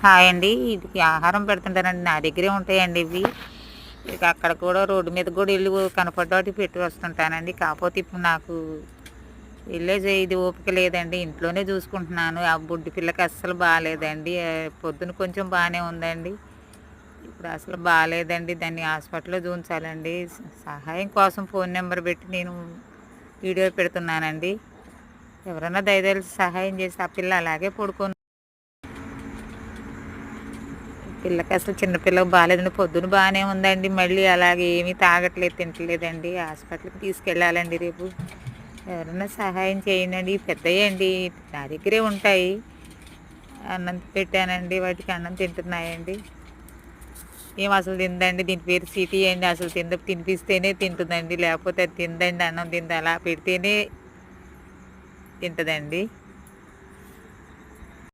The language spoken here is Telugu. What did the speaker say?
హాయ్ అండి. ఇది ఆహారం పెడుతుంటానండి. నా దగ్గరే ఉంటాయండి ఇవి. ఇక అక్కడ కూడా రోడ్డు మీద కూడా వెళ్ళి కనపడ్డాటి పెట్టి వస్తుంటానండి. కాకపోతే ఇప్పుడు నాకు ఇది ఓపిక లేదండి. ఇంట్లోనే చూసుకుంటున్నాను. ఆ బుడ్డి పిల్లకి అస్సలు బాగాలేదండి. పొద్దున కొంచెం బాగానే ఉందండి. ఇప్పుడు అసలు బాగాలేదండి. దాన్ని హాస్పిటల్లో చూపించాలండి. సహాయం కోసం ఫోన్ నెంబర్ పెట్టి నేను వీడియో పెడుతున్నానండి. ఎవరైనా దయచేసి సహాయం చేసి ఆ పిల్ల అలాగే పడుకొని పిల్లకి అసలు చిన్నపిల్లకి బాగాలేదండి. పొద్దున బాగానే ఉందండి. మళ్ళీ అలాగే ఏమీ తాగట్లేదు, తింటలేదండి. హాస్పిటల్కి తీసుకెళ్ళాలండి రేపు. ఎవరైనా సహాయం చేయండి. పెద్దయండి, నా దగ్గరే ఉంటాయి. అన్నం పెట్టానండి, వాటికి అన్నం తింటున్నాయండి. ఏం అసలు తిందండి. దీని పేరు సిటీ అండి. అసలు తినిపిస్తేనే తింటుందండి, లేకపోతే అది తిందండి. అన్నం తింది అలా పెడితేనే తింటుందండి.